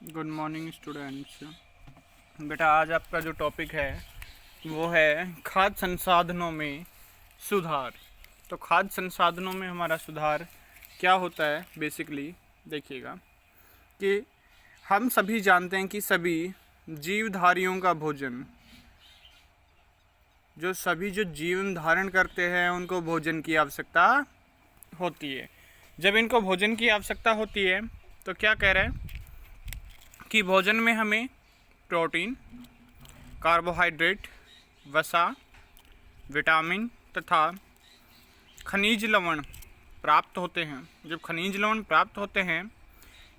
Good morning students. बेटा आज आपका जो टॉपिक है वो है खाद्य संसाधनों में सुधार। तो खाद्य संसाधनों में हमारा सुधार क्या होता है बेसिकली देखिएगा कि हम सभी जानते हैं कि सभी जीवधारियों का भोजन जो जीवन धारण करते हैं उनको भोजन की आवश्यकता होती है। जब इनको भोजन की आवश्यकता होती है तो क्या कह रहे हैं कि भोजन में हमें प्रोटीन, कार्बोहाइड्रेट, वसा, विटामिन तथा खनिज लवण प्राप्त होते हैं। जब खनिज लवण प्राप्त होते हैं,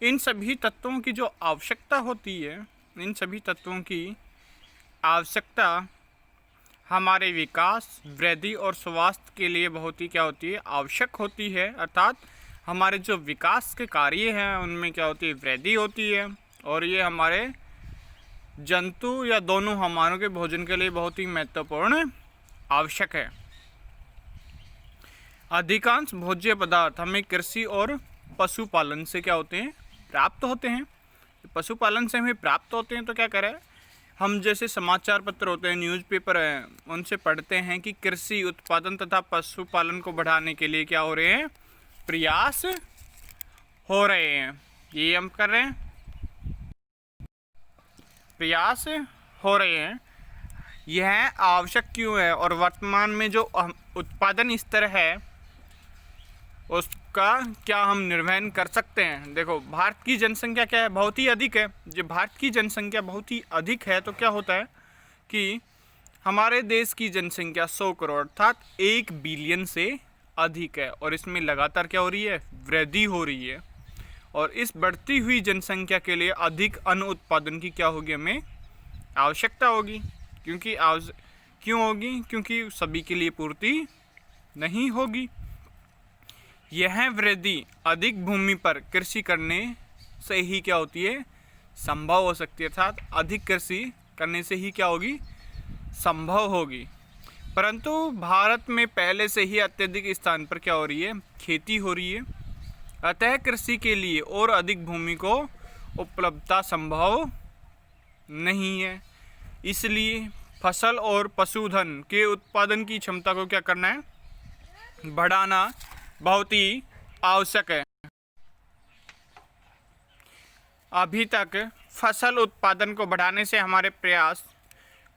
इन सभी तत्वों की जो आवश्यकता होती है, इन सभी तत्वों की आवश्यकता हमारे विकास, वृद्धि और स्वास्थ्य के लिए बहुत ही क्या होती है, आवश्यक होती है। अर्थात हमारे जो विकास के कार्य हैं उनमें क्या होती है, वृद्धि होती है। और ये हमारे जंतु या दोनों हमारों के भोजन के लिए बहुत ही महत्वपूर्ण आवश्यक है। अधिकांश भोज्य पदार्थ हमें कृषि और पशुपालन से क्या होते हैं, प्राप्त होते हैं। पशुपालन से हमें प्राप्त होते हैं तो क्या करें, हम जैसे समाचार पत्र होते हैं, न्यूज़पेपर हैं, उनसे पढ़ते हैं कि कृषि उत्पादन तथा पशुपालन को बढ़ाने के लिए क्या हो रहे हैं, प्रयास हो रहे हैं। ये हम कर रहे हैं, प्रयास हो रहे हैं। यह आवश्यक क्यों है और वर्तमान में जो उत्पादन स्तर है उसका क्या हम निर्वहन कर सकते हैं। देखो भारत की जनसंख्या क्या है, बहुत ही अधिक है। जब भारत की जनसंख्या बहुत ही अधिक है तो क्या होता है कि हमारे देश की जनसंख्या 100 करोड़ अर्थात 1 बिलियन से अधिक है और इसमें लगातार क्या हो रही है, वृद्धि हो रही है। और इस बढ़ती हुई जनसंख्या के लिए अधिक अन्न उत्पादन की क्या होगी, हमें आवश्यकता होगी। क्यों होगी, क्योंकि सभी के लिए पूर्ति नहीं होगी। यह वृद्धि अधिक भूमि पर कृषि करने से ही क्या होती है, संभव हो सकती है। अर्थात अधिक कृषि करने से ही क्या होगी, संभव होगी। परंतु भारत में पहले से ही अत्यधिक स्थान पर क्या हो रही है, खेती हो रही है। अतः कृषि के लिए और अधिक भूमि को उपलब्धता संभव नहीं है। इसलिए फसल और पशुधन के उत्पादन की क्षमता को क्या करना है, बढ़ाना बहुत ही आवश्यक है। अभी तक फसल उत्पादन को बढ़ाने से हमारे प्रयास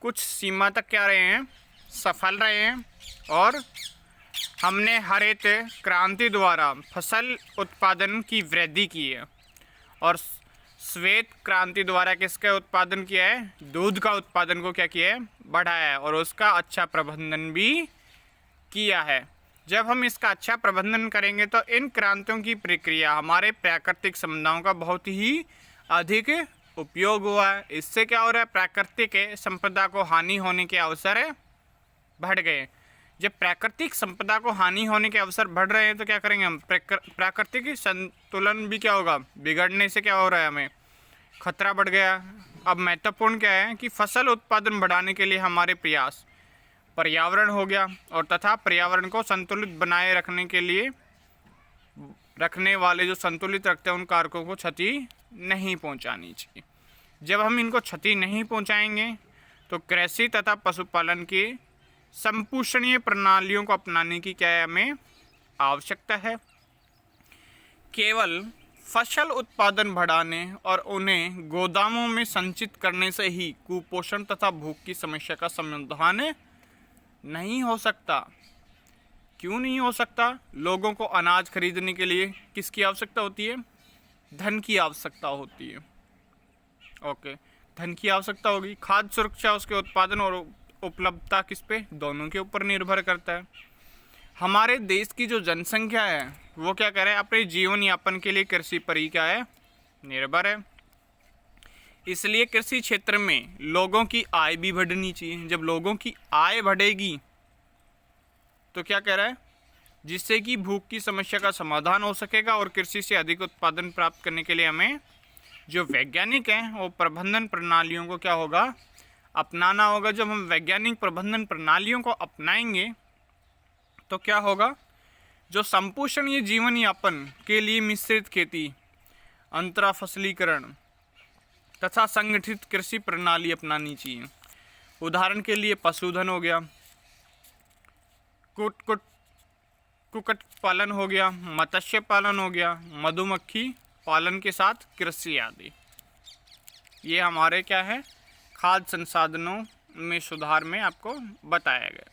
कुछ सीमा तक क्या रहे हैं, सफल रहे हैं। और हमने हरित क्रांति द्वारा फसल उत्पादन की वृद्धि की है और श्वेत क्रांति द्वारा किसका उत्पादन किया है, दूध का उत्पादन को क्या किया है, बढ़ाया है और उसका अच्छा प्रबंधन भी किया है। जब हम इसका अच्छा प्रबंधन करेंगे तो इन क्रांतियों की प्रक्रिया हमारे प्राकृतिक संपदाओं का बहुत ही अधिक उपयोग हुआ है। इससे क्या हो रहा है, प्राकृतिक संपदा को हानि होने के अवसर बढ़ गए। जब प्राकृतिक संपदा को हानि होने के अवसर बढ़ रहे हैं तो क्या करेंगे हम, प्राकृतिक संतुलन भी क्या होगा, बिगड़ने से क्या हो रहा है, हमें खतरा बढ़ गया। अब महत्वपूर्ण क्या है कि फसल उत्पादन बढ़ाने के लिए हमारे प्रयास पर्यावरण हो गया और तथा पर्यावरण को संतुलित बनाए रखने के लिए रखने वाले जो संतुलित रखते हैं उन कारकों को क्षति नहीं पहुंचानी चाहिए। जब हम इनको क्षति नहीं पहुंचाएंगे तो कृषि तथा पशुपालन के संपोषणीय प्रणालियों को अपनाने की क्या है, हमें आवश्यकता है। केवल फसल उत्पादन बढ़ाने और उन्हें गोदामों में संचित करने से ही कुपोषण तथा भूख की समस्या का समाधान नहीं हो सकता। क्यों नहीं हो सकता, लोगों को अनाज खरीदने के लिए किसकी आवश्यकता होती है, धन की आवश्यकता होती है। ओके, धन की आवश्यकता होगी। खाद्य सुरक्षा उसके उत्पादन और उपलब्धता किस पे, दोनों के ऊपर निर्भर करता है। हमारे देश की जो जनसंख्या है वो क्या करे, अपने जीवन यापन के लिए कृषि पर ही क्या है, निर्भर है। इसलिए कृषि क्षेत्र में लोगों की आय भी बढ़नी चाहिए। जब लोगों की आय बढ़ेगी तो क्या कह रहा है, जिससे कि भूख की समस्या का समाधान हो सकेगा और कृषि से अधिक उत्पादन प्राप्त करने के लिए हमें जो वैज्ञानिक हैं वो प्रबंधन प्रणालियों को क्या होगा, अपनाना होगा। जब हम वैज्ञानिक प्रबंधन प्रणालियों को अपनाएंगे तो क्या होगा, जो संपोषणीय जीवन यापन के लिए मिश्रित खेती, अंतरा फसलीकरण तथा संगठित कृषि प्रणाली अपनानी चाहिए। उदाहरण के लिए पशुधन हो गया, कुक्कुट पालन हो गया, मत्स्य पालन हो गया, मधुमक्खी पालन के साथ कृषि आदि। ये हमारे क्या है, खाद्य संसाधनों में सुधार में आपको बताया गया।